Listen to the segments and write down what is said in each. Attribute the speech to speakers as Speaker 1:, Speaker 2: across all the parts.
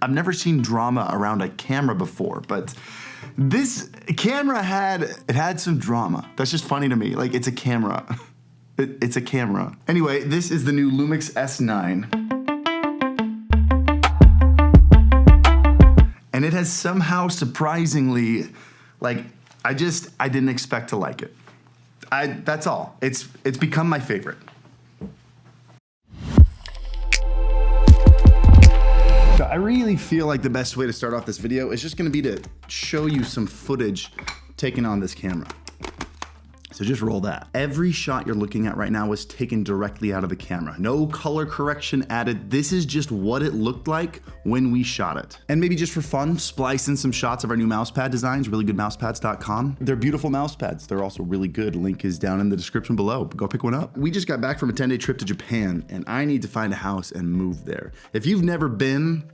Speaker 1: I've never seen drama around a camera before, but this camera had some drama. That's just funny to me. Like, it's a camera. It's a camera. Anyway, this is the new LUMIX S9. And it has somehow surprisingly, like, I didn't expect to like it. That's all. It's become my favorite. So I really feel like the best way to start off this video is just gonna be to show you some footage taken on this camera. So just roll that. Every shot you're looking at right now was taken directly out of the camera. No color correction added. This is just what it looked like when we shot it. And maybe just for fun, splice in some shots of our new mousepad designs, reallygoodmousepads.com. They're beautiful mousepads. They're also really good. Link is down in the description below. Go pick one up. We just got back from a 10-day trip to Japan, and I need to find a house and move there. If you've never been,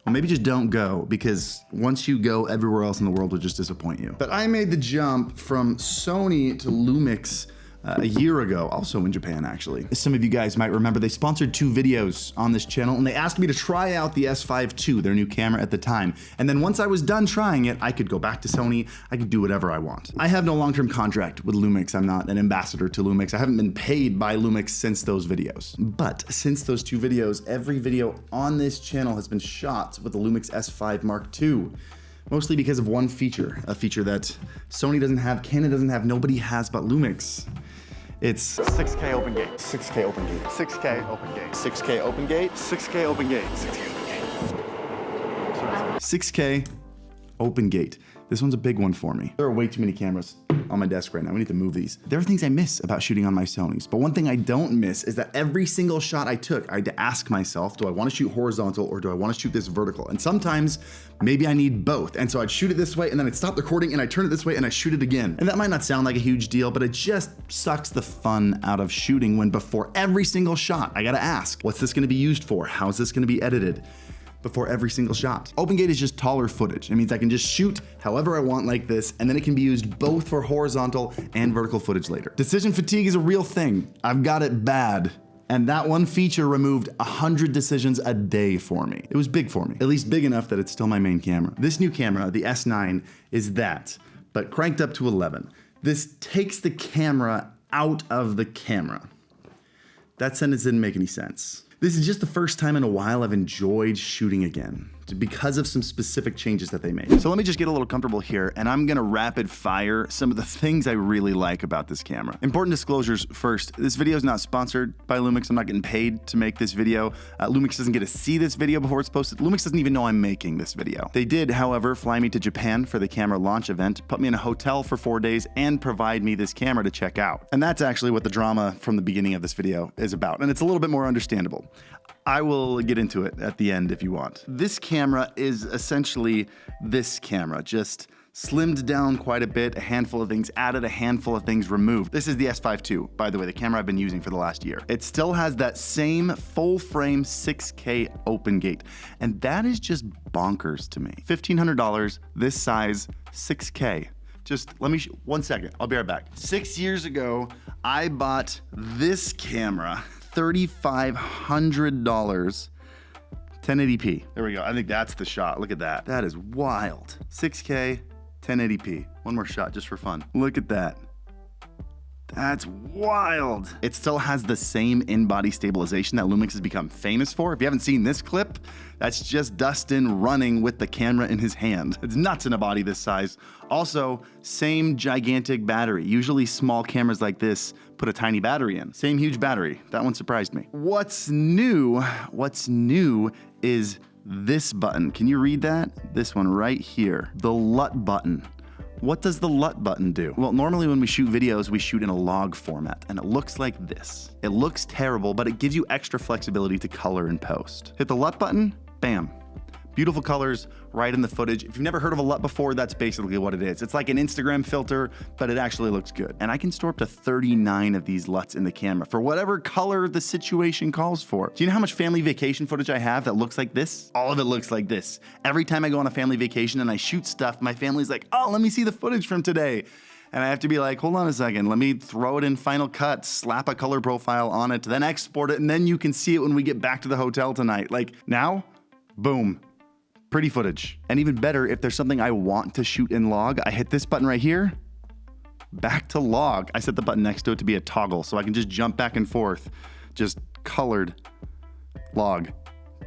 Speaker 1: well, maybe just don't go, because once you go, everywhere else in the world will just disappoint you. But I made the jump from Sony to LUMIX a year ago, also in Japan actually. Some of you guys might remember they sponsored 2 videos on this channel, and they asked me to try out the S5 II, their new camera at the time. And then once I was done trying it, I could go back to Sony, I could do whatever I want. I have no long-term contract with LUMIX. I'm not an ambassador to LUMIX. I haven't been paid by LUMIX since those videos. But since those 2 videos, every video on this channel has been shot with the LUMIX S5 Mark II. Mostly because of one feature, a feature that Sony doesn't have, Canon doesn't have, nobody has but LUMIX. It's 6K open gate, 6K open gate, 6K open gate, 6K open gate, 6K open gate, 6K open gate. 6K open gate. This one's a big one for me. There are way too many cameras on my desk right now. We need to move these. There are things I miss about shooting on my Sonys, but one thing I don't miss is that every single shot I took, I had to ask myself, do I want to shoot horizontal or do I want to shoot this vertical? And sometimes maybe I need both. And so I'd shoot it this way and then I'd stop recording and I turn it this way and I shoot it again. And that might not sound like a huge deal, but it just sucks the fun out of shooting when before every single shot, I gotta ask, what's this gonna be used for? How is this gonna be edited? Before every single shot. Open gate is just taller footage. It means I can just shoot however I want like this, and then it can be used both for horizontal and vertical footage later. Decision fatigue is a real thing. I've got it bad. And that one feature removed 100 decisions a day for me. It was big for me, at least big enough that it's still my main camera. This new camera, the S9, is that, but cranked up to 11. This takes the camera out of the camera. That sentence didn't make any sense. This is just the first time in a while I've enjoyed shooting again, because of some specific changes that they made. So let me just get a little comfortable here, and I'm gonna rapid fire some of the things I really like about this camera. Important disclosures first. This video is not sponsored by LUMIX. I'm not getting paid to make this video. LUMIX doesn't get to see this video before it's posted. LUMIX doesn't even know I'm making this video. They did, however, fly me to Japan for the camera launch event, put me in a hotel for 4 days, and provide me this camera to check out. And that's actually what the drama from the beginning of this video is about, and it's a little bit more understandable. I will get into it at the end if you want. This camera is essentially this camera, just slimmed down quite a bit, a handful of things added, a handful of things removed. This is the S5 II, by the way, the camera I've been using for the last year. It still has that same full frame 6K open gate, and that is just bonkers to me. $1,500, this size, 6K. Just let me, 1 second, I'll be right back. 6 years ago, I bought this camera, $3,500, 1080p. There we go, I think that's the shot, look at that. That is wild. 6K, 1080p. One more shot just for fun. Look at that. That's wild. It still has the same in-body stabilization that LUMIX has become famous for. If you haven't seen this clip, that's just Dustin running with the camera in his hand. It's nuts in a body this size. Also, same gigantic battery. Usually small cameras like this put a tiny battery in. Same huge battery. That one surprised me. What's new is this button. Can you read that? This one right here, the LUT button. What does the LUT button do? Well, normally when we shoot videos, we shoot in a log format, and it looks like this. It looks terrible, but it gives you extra flexibility to color and post. Hit the LUT button, bam. Beautiful colors right in the footage. If you've never heard of a LUT before, that's basically what it is. It's like an Instagram filter, but it actually looks good. And I can store up to 39 of these LUTs in the camera for whatever color the situation calls for. Do you know how much family vacation footage I have that looks like this? All of it looks like this. Every time I go on a family vacation and I shoot stuff, my family's like, oh, let me see the footage from today. And I have to be like, hold on a second, let me throw it in Final Cut, slap a color profile on it, then export it, and then you can see it when we get back to the hotel tonight. Like, now, boom. pretty footage. And even better, if there's something I want to shoot in log, I hit this button right here, back to log. I set the button next to it to be a toggle so I can just jump back and forth, just colored, log,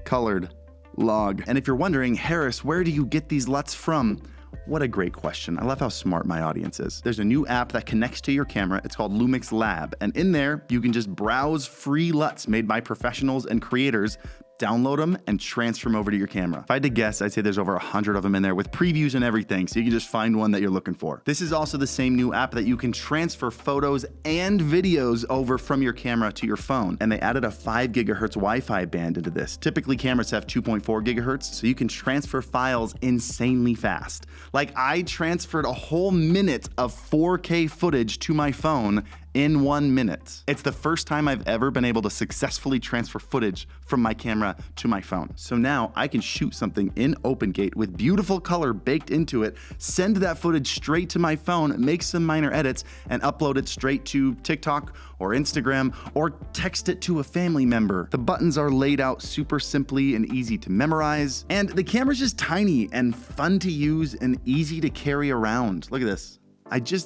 Speaker 1: colored, log. And if you're wondering, Harris, where do you get these LUTs from? What a great question. I love how smart my audience is. There's a new app that connects to your camera. It's called LUMIX Lab. And in there, you can just browse free LUTs made by professionals and creators, download them, and transfer them over to your camera. If I had to guess, I'd say there's over 100 of them in there with previews and everything, so you can just find one that you're looking for. This is also the same new app that you can transfer photos and videos over from your camera to your phone. And they added a 5 gigahertz Wi-Fi band into this. Typically, cameras have 2.4 gigahertz, so you can transfer files insanely fast. Like, I transferred a whole minute of 4K footage to my phone in 1 minute. It's the first time I've ever been able to successfully transfer footage from my camera to my phone. So now I can shoot something in OpenGate with beautiful color baked into it, send that footage straight to my phone, make some minor edits, and upload it straight to TikTok or Instagram, or text it to a family member. The buttons are laid out super simply and easy to memorize, and the camera's just tiny and fun to use and easy to carry around. Look at this.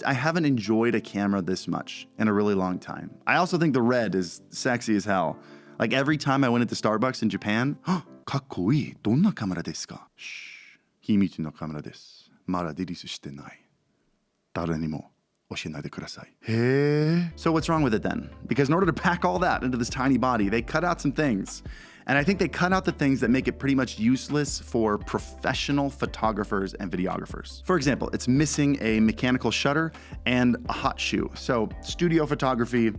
Speaker 1: I haven't enjoyed a camera this much in a really long time. I also think the red is sexy as hell. Like, every time I went into Starbucks in Japan, かっこいい。どんなカメラですか? Shh. 秘密のカメラです。まだリリースしてない。誰にも教えないでください。へえ。So what's wrong with it then? Because in order to pack all that into this tiny body, they cut out some things. And I think they cut out the things that make it pretty much useless for professional photographers and videographers. For example, it's missing a mechanical shutter and a hot shoe. So studio photography,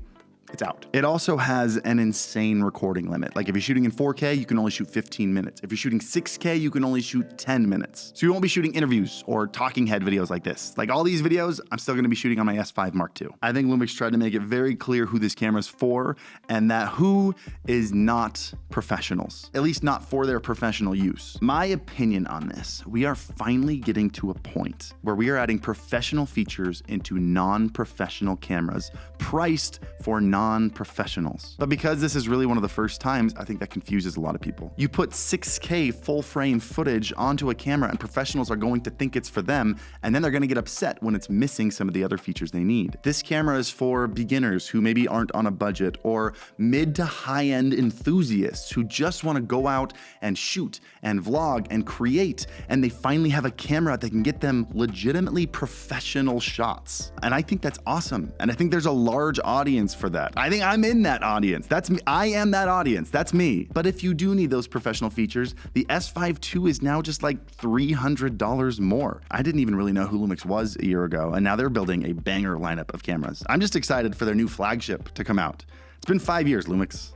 Speaker 1: it's out. It also has an insane recording limit. Like, if you're shooting in 4K, you can only shoot 15 minutes. If you're shooting 6K, you can only shoot 10 minutes. So you won't be shooting interviews or talking head videos like this. Like, all these videos, I'm still gonna be shooting on my S5 Mark II. I think LUMIX tried to make it very clear who this camera's for, and that who is not professionals, at least not for their professional use. My opinion on this, we are finally getting to a point where we are adding professional features into non-professional cameras priced for non-professionals. But because this is really one of the first times, I think that confuses a lot of people. You put 6K full frame footage onto a camera and professionals are going to think it's for them, and then they're gonna get upset when it's missing some of the other features they need. This camera is for beginners who maybe aren't on a budget, or mid to high-end enthusiasts who just wanna go out and shoot and vlog and create, and they finally have a camera that can get them legitimately professional shots. And I think that's awesome. And I think there's a large audience for that. I think I'm in that audience. That's me. I am that audience. That's me. But if you do need those professional features, the S5 II is now just like $300 more. I didn't even really know who LUMIX was a year ago, and now they're building a banger lineup of cameras. I'm just excited for their new flagship to come out. It's been 5 years, LUMIX.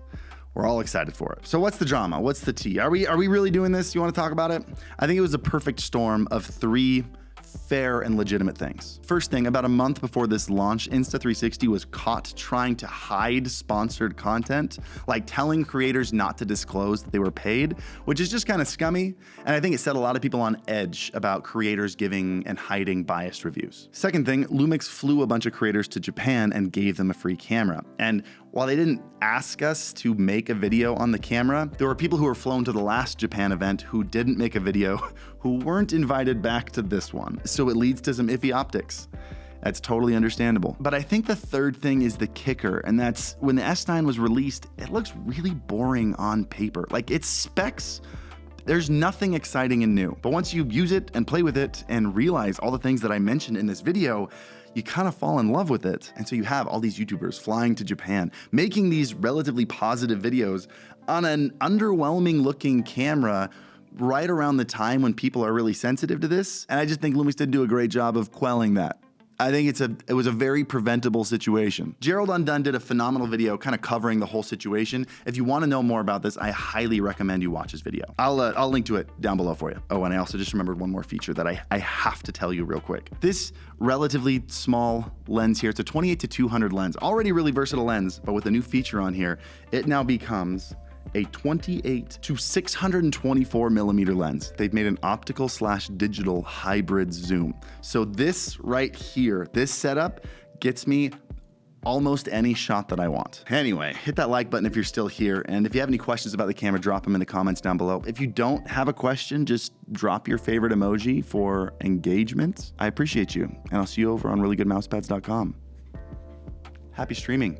Speaker 1: We're all excited for it. So what's the drama? What's the tea? Are we really doing this? You want to talk about it? I think it was a perfect storm of 3 fair and legitimate things. First thing, about a month before this launch, Insta360 was caught trying to hide sponsored content, like telling creators not to disclose that they were paid, which is just kind of scummy. And I think it set a lot of people on edge about creators giving and hiding biased reviews. Second thing, LUMIX flew a bunch of creators to Japan and gave them a free camera. And while they didn't ask us to make a video on the camera, there were people who were flown to the last Japan event who didn't make a video, who weren't invited back to this one. So it leads to some iffy optics. That's totally understandable. But I think the third thing is the kicker, and that's when the S9 was released, it looks really boring on paper. Like, its specs, there's nothing exciting and new. But once you use it and play with it and realize all the things that I mentioned in this video, you kind of fall in love with it. And so you have all these YouTubers flying to Japan, making these relatively positive videos on an underwhelming looking camera right around the time when people are really sensitive to this. And I just think LUMIX did do a great job of quelling that. I think it was a very preventable situation. Gerald Undone did a phenomenal video kind of covering the whole situation. If you want to know more about this, I highly recommend you watch his video. I'll link to it down below for you. Oh, and I also just remembered one more feature that I have to tell you real quick. This relatively small lens here, it's a 28-200 lens, already really versatile lens, but with a new feature on here, it now becomes a 28-624 millimeter lens. They've made an optical/digital hybrid zoom. So this right here, this setup gets me almost any shot that I want. Anyway, hit that like button if you're still here. And if you have any questions about the camera, drop them in the comments down below. If you don't have a question, just drop your favorite emoji for engagement. I appreciate you. And I'll see you over on reallygoodmousepads.com. Happy streaming.